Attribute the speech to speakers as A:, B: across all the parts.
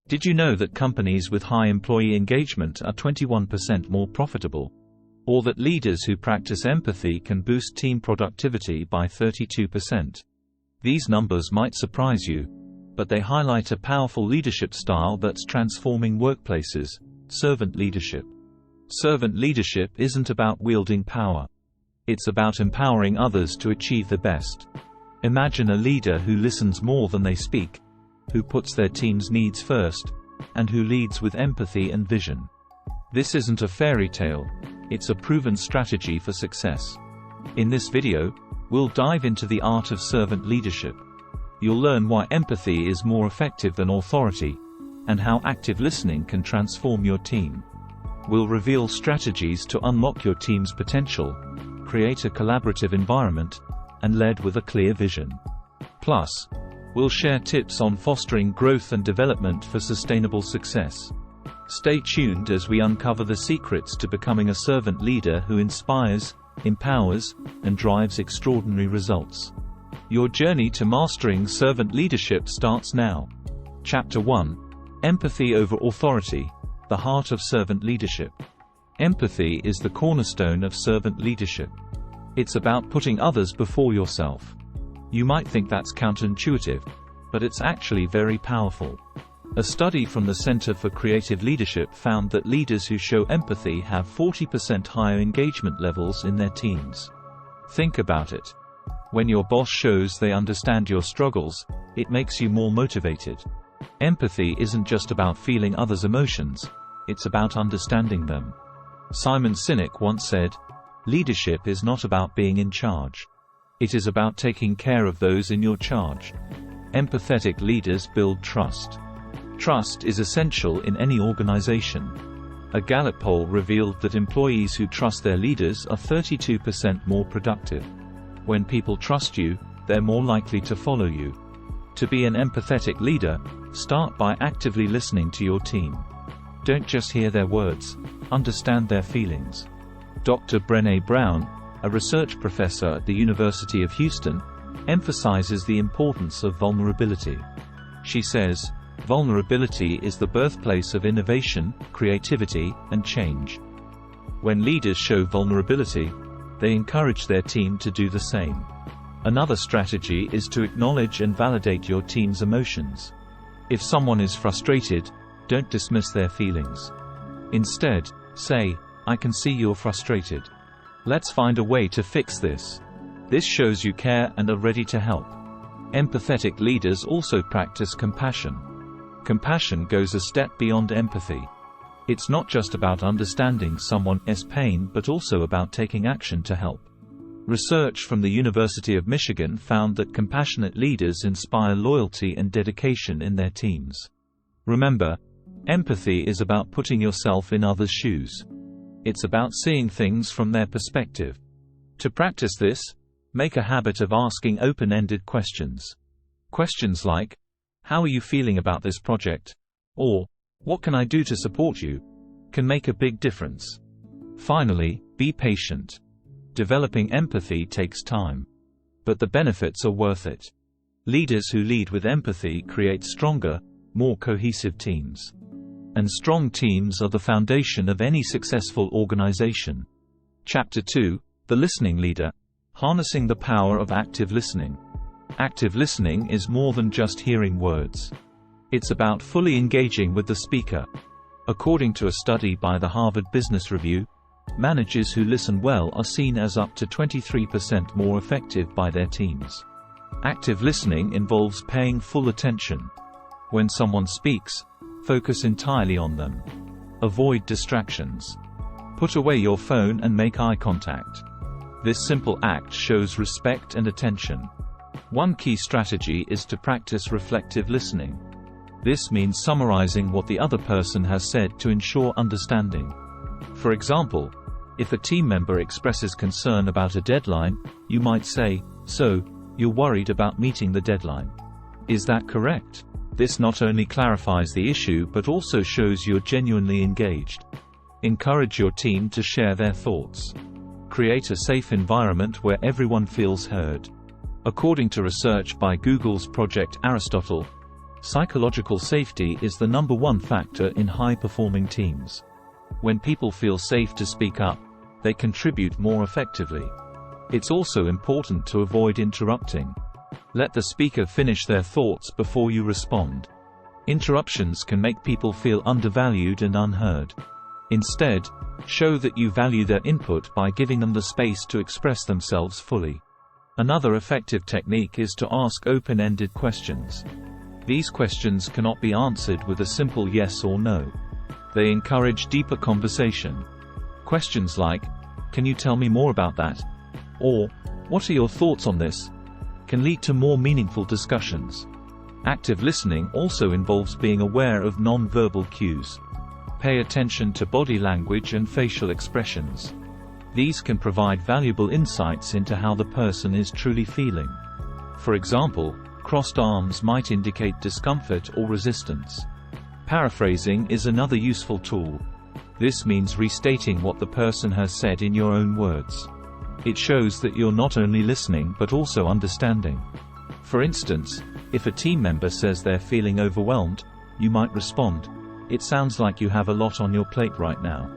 A: Did you know that companies with high employee engagement are 21% more profitable? Or that leaders who practice empathy can boost team productivity by 32%? These numbers might surprise you, but they highlight a powerful leadership style that's transforming workplaces: servant leadership. Servant leadership isn't about wielding power. It's about empowering others to achieve their best. Imagine a leader who listens more than they speak, who puts their team's needs first, and who leads with empathy and vision. This isn't a fairy tale, it's a proven strategy for success. In this video, we'll dive into the art of servant leadership. You'll learn why empathy is more effective than authority, and how active listening can transform your team. We'll reveal strategies to unlock your team's potential, create a collaborative environment, and lead with a clear vision. Plus, we'll share tips on fostering growth and development for sustainable success. Stay tuned as we uncover the secrets to becoming a servant leader who inspires, empowers, and drives extraordinary results. Your journey to mastering servant leadership starts now. Chapter 1: Empathy over Authority, the heart of servant leadership. Empathy is the cornerstone of servant leadership. It's about putting others before yourself. You might think that's counterintuitive, but it's actually very powerful. A study from the Center for Creative Leadership found that leaders who show empathy have 40% higher engagement levels in their teams. Think about it. When your boss shows they understand your struggles, it makes you more motivated. Empathy isn't just about feeling others' emotions, it's about understanding them. Simon Sinek once said, "Leadership is not about being in charge. It is about taking care of those in your charge." Empathetic leaders build trust. Trust is essential in any organization. A Gallup poll revealed that employees who trust their leaders are 32% more productive. When people trust you, they're more likely to follow you. To be an empathetic leader, start by actively listening to your team. Don't just hear their words, understand their feelings. Dr. Brené Brown, a research professor at the University of Houston, emphasizes the importance of vulnerability. She says, "Vulnerability is the birthplace of innovation, creativity, and change." When leaders show vulnerability, they encourage their team to do the same. Another strategy is to acknowledge and validate your team's emotions. If someone is frustrated, don't dismiss their feelings. Instead, say, "I can see you're frustrated. Let's find a way to fix this." This shows you care and are ready to help. Empathetic leaders also practice compassion. Compassion goes a step beyond empathy. It's not just about understanding someone's pain but also about taking action to help. Research from the University of Michigan found that compassionate leaders inspire loyalty and dedication in their teams. Remember, empathy is about putting yourself in others' shoes. It's about seeing things from their perspective. To practice this, make a habit of asking open-ended questions. Questions like, "How are you feeling about this project?" or "What can I do to support you?" can make a big difference. Finally, be patient. Developing empathy takes time. But the benefits are worth it. Leaders who lead with empathy create stronger, more cohesive teams. And strong teams are the foundation of any successful organization. Chapter 2: The Listening Leader, Harnessing the Power of Active Listening. Active listening is more than just hearing words. It's about fully engaging with the speaker. According to a study by the Harvard Business Review, managers who listen well are seen as up to 23% more effective by their teams. Active listening involves paying full attention. When someone speaks, focus entirely on them. Avoid distractions. Put away your phone and make eye contact. This simple act shows respect and attention. One key strategy is to practice reflective listening. This means summarizing what the other person has said to ensure understanding. For example, if a team member expresses concern about a deadline, you might say, "So, you're worried about meeting the deadline. Is that correct?" This not only clarifies the issue but also shows you're genuinely engaged. Encourage your team to share their thoughts. Create a safe environment where everyone feels heard. According to research by Google's Project Aristotle, Psychological safety is the #1 factor in high-performing teams. When people feel safe to speak up, they contribute more effectively. It's also important to avoid interrupting. Let the speaker finish their thoughts before you respond. Interruptions can make people feel undervalued and unheard. Instead, show that you value their input by giving them the space to express themselves fully. Another effective technique is to ask open-ended questions. These questions cannot be answered with a simple yes or no. They encourage deeper conversation. Questions like, "Can you tell me more about that?" or "What are your thoughts on this?" can lead to more meaningful discussions. Active listening also involves being aware of non-verbal cues. Pay attention to body language and facial expressions. These can provide valuable insights into how the person is truly feeling. For example, crossed arms might indicate discomfort or resistance. Paraphrasing is another useful tool. This means restating what the person has said in your own words. It shows that you're not only listening but also understanding. For instance, if a team member says they're feeling overwhelmed, you might respond, "It sounds like you have a lot on your plate right now."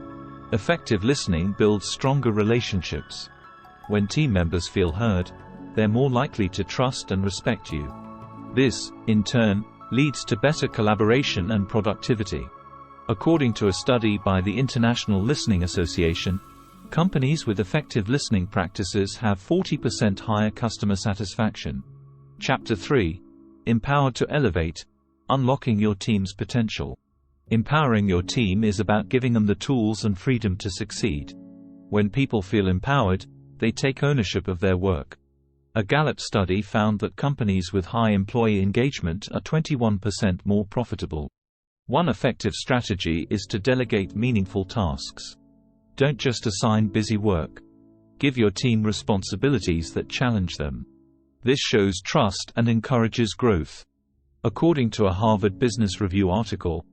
A: Effective listening builds stronger relationships. When team members feel heard, they're more likely to trust and respect you. This, in turn, leads to better collaboration and productivity. According to a study by the International Listening Association, companies with effective listening practices have 40% higher customer satisfaction. Chapter 3: Empowered to Elevate – Unlocking Your Team's Potential. Empowering your team is about giving them the tools and freedom to succeed. When people feel empowered, they take ownership of their work. A Gallup study found that companies with high employee engagement are 21% more profitable. One effective strategy is to delegate meaningful tasks. Don't just assign busy work. Give your team responsibilities that challenge them. This shows trust and encourages growth. According to a Harvard Business Review article,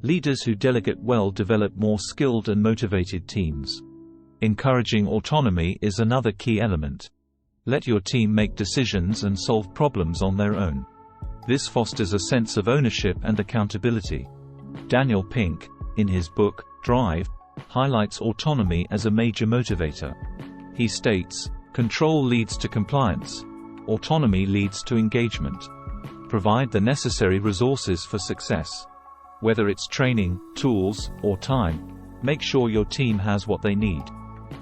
A: leaders who delegate well develop more skilled and motivated teams. Encouraging autonomy is another key element. Let your team make decisions and solve problems on their own. This fosters a sense of ownership and accountability. Daniel Pink, in his book, Drive, highlights autonomy as a major motivator. He states, "Control leads to compliance. Autonomy leads to engagement. Provide the necessary resources for success. Whether it's training, tools, or time, make sure your team has what they need."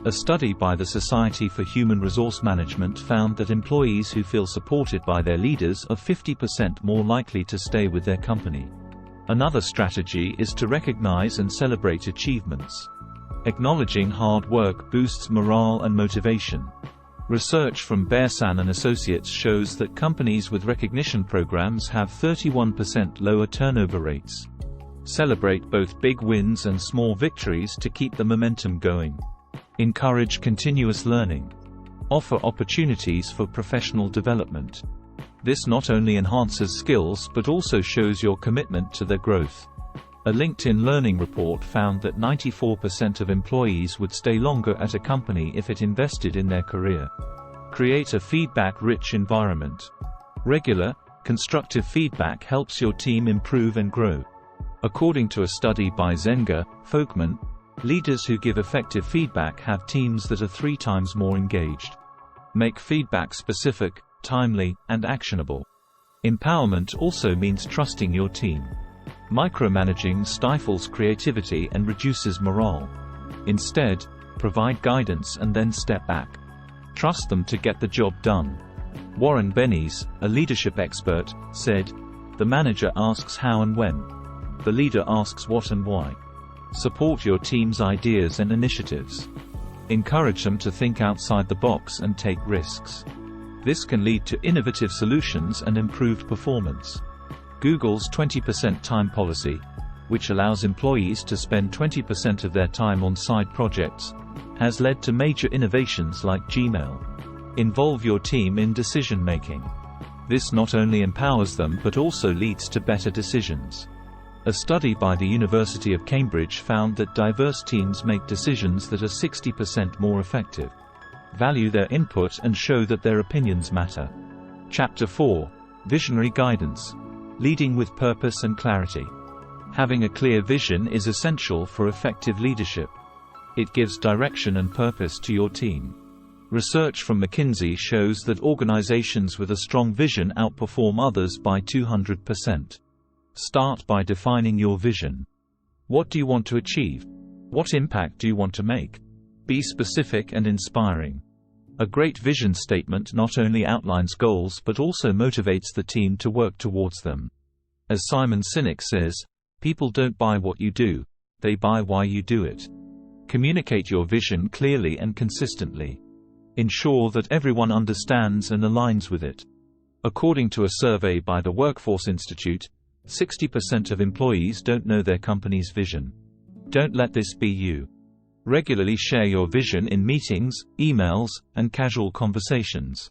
A: A study by the Society for Human Resource Management found that employees who feel supported by their leaders are 50% more likely to stay with their company. Another strategy is to recognize and celebrate achievements. Acknowledging hard work boosts morale and motivation. Research from Bearsan and Associates shows that companies with recognition programs have 31% lower turnover rates. Celebrate both big wins and small victories to keep the momentum going. Encourage continuous learning. Offer opportunities for professional development. This not only enhances skills but also shows your commitment to their growth. A LinkedIn Learning report found that 94% of employees would stay longer at a company if it invested in their career. Create a feedback-rich environment. Regular, constructive feedback helps your team improve and grow. According to a study by Zenger, Folkman, leaders who give effective feedback have teams that are 3 times more engaged. Make feedback specific, timely, and actionable. Empowerment also means trusting your team. Micromanaging stifles creativity and reduces morale. Instead, provide guidance and then step back. Trust them to get the job done. Warren Bennis, a leadership expert, said, "The manager asks how and when. The leader asks what and why." Support your team's ideas and initiatives. Encourage them to think outside the box and take risks. This can lead to innovative solutions and improved performance. Google's 20% time policy, which allows employees to spend 20% of their time on side projects, has led to major innovations like Gmail. Involve your team in decision-making. This not only empowers them but also leads to better decisions. A study by the University of Cambridge found that diverse teams make decisions that are 60% more effective. Value their input and show that their opinions matter. Chapter 4: Visionary Guidance. Leading with purpose and clarity. Having a clear vision is essential for effective leadership. It gives direction and purpose to your team. Research from McKinsey shows that organizations with a strong vision outperform others by 200%. Start by defining your vision. What do you want to achieve? What impact do you want to make? Be specific and inspiring. A great vision statement not only outlines goals but also motivates the team to work towards them. As Simon Sinek says, people don't buy what you do, they buy why you do it. Communicate your vision clearly and consistently. Ensure that everyone understands and aligns with it. According to a survey by the Workforce Institute, 60% of employees don't know their company's vision. Don't let this be you. Regularly share your vision in meetings, emails, and casual conversations.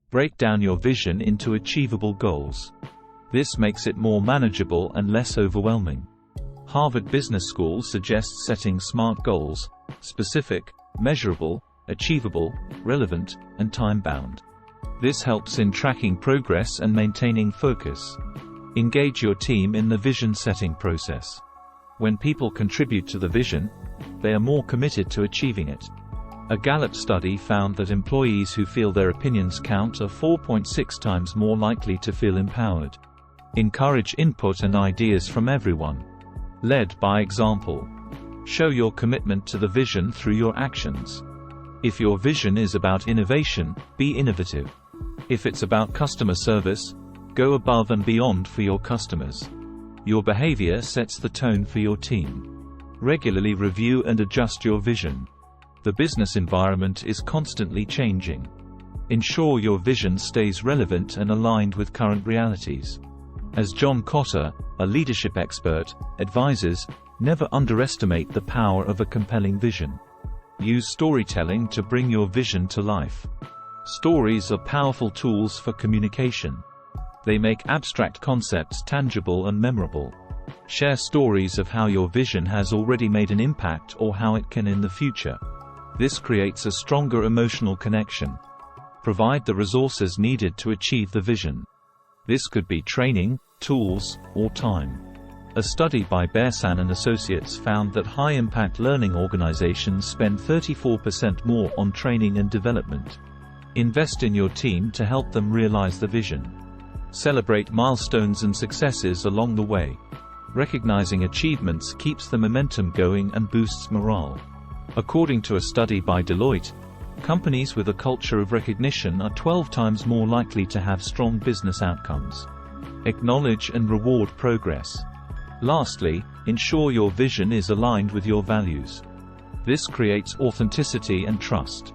A: Break down your vision into achievable goals. This makes it more manageable and less overwhelming. Harvard Business School suggests setting SMART goals: specific, measurable, achievable, relevant, and time-bound. This helps in tracking progress and maintaining focus. Engage your team in the vision-setting process. When people contribute to the vision, they are more committed to achieving it. A Gallup study found that employees who feel their opinions count are 4.6 times more likely to feel empowered. Encourage input and ideas from everyone. Lead by example. Show your commitment to the vision through your actions. If your vision is about innovation, be innovative. If it's about customer service, go above and beyond for your customers. Your behavior sets the tone for your team. Regularly review and adjust your vision. The business environment is constantly changing. Ensure your vision stays relevant and aligned with current realities. As John Cotter, a leadership expert, advises, never underestimate the power of a compelling vision. Use storytelling to bring your vision to life. Stories are powerful tools for communication. They make abstract concepts tangible and memorable. Share stories of how your vision has already made an impact or how it can in the future. This creates a stronger emotional connection. Provide the resources needed to achieve the vision. This could be training, tools, or time. A study by Bearsan and Associates found that high-impact learning organizations spend 34% more on training and development. Invest in your team to help them realize the vision. Celebrate milestones and successes along the way. Recognizing achievements keeps the momentum going and boosts morale. According to a study by Deloitte, companies with a culture of recognition are 12 times more likely to have strong business outcomes. Acknowledge and reward progress. Lastly, ensure your vision is aligned with your values. This creates authenticity and trust.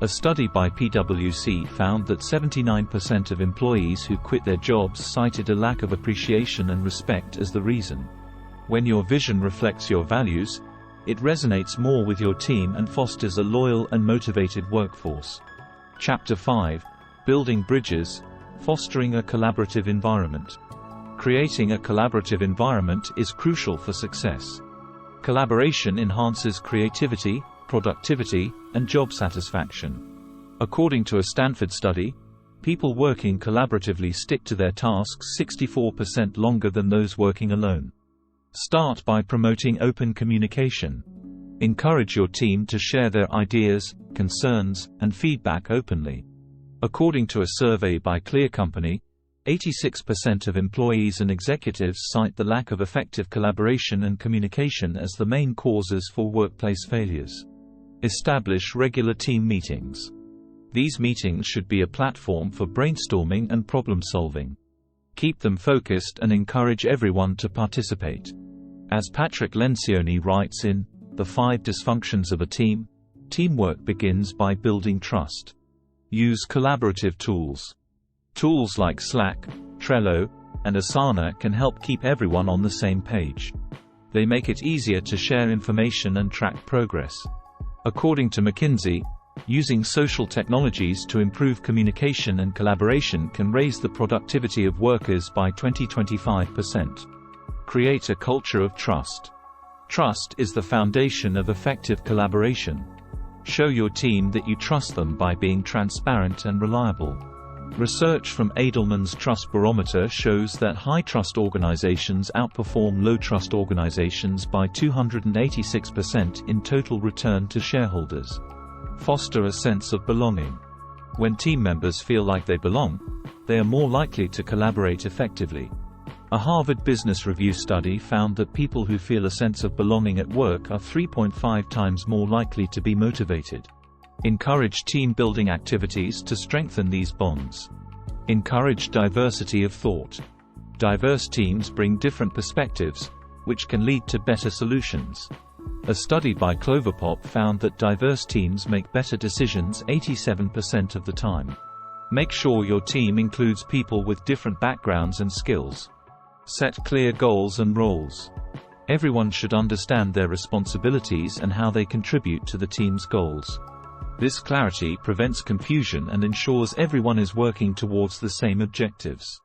A: A study by PwC found that 79% of employees who quit their jobs cited a lack of appreciation and respect as the reason. When your vision reflects your values, it resonates more with your team and fosters a loyal and motivated workforce. Chapter 5: Building Bridges, Fostering a Collaborative Environment. Creating a collaborative environment is crucial for success. Collaboration enhances creativity, productivity, and job satisfaction. According to a Stanford study, people working collaboratively stick to their tasks 64% longer than those working alone. Start by promoting open communication. Encourage your team to share their ideas, concerns, and feedback openly. According to a survey by Clear Company, 86% of employees and executives cite the lack of effective collaboration and communication as the main causes for workplace failures. Establish regular team meetings. These meetings should be a platform for brainstorming and problem-solving. Keep them focused and encourage everyone to participate. As Patrick Lencioni writes in The 5 Dysfunctions of a Team, teamwork begins by building trust. Use collaborative tools. Tools like Slack, Trello, and Asana can help keep everyone on the same page. They make it easier to share information and track progress. According to McKinsey, using social technologies to improve communication and collaboration can raise the productivity of workers by 20–25%. Create a culture of trust. Trust is the foundation of effective collaboration. Show your team that you trust them by being transparent and reliable. Research from Edelman's Trust Barometer shows that high-trust organizations outperform low-trust organizations by 286% in total return to shareholders. Foster a sense of belonging. When team members feel like they belong, they are more likely to collaborate effectively. A Harvard Business Review study found that people who feel a sense of belonging at work are 3.5 times more likely to be motivated. Encourage team-building activities to strengthen these bonds. Encourage diversity of thought. Diverse teams bring different perspectives, which can lead to better solutions. A study by Cloverpop found that diverse teams make better decisions 87% of the time. Make sure your team includes people with different backgrounds and skills. Set clear goals and roles. Everyone should understand their responsibilities and how they contribute to the team's goals. This clarity prevents confusion and ensures everyone is working towards the same objectives.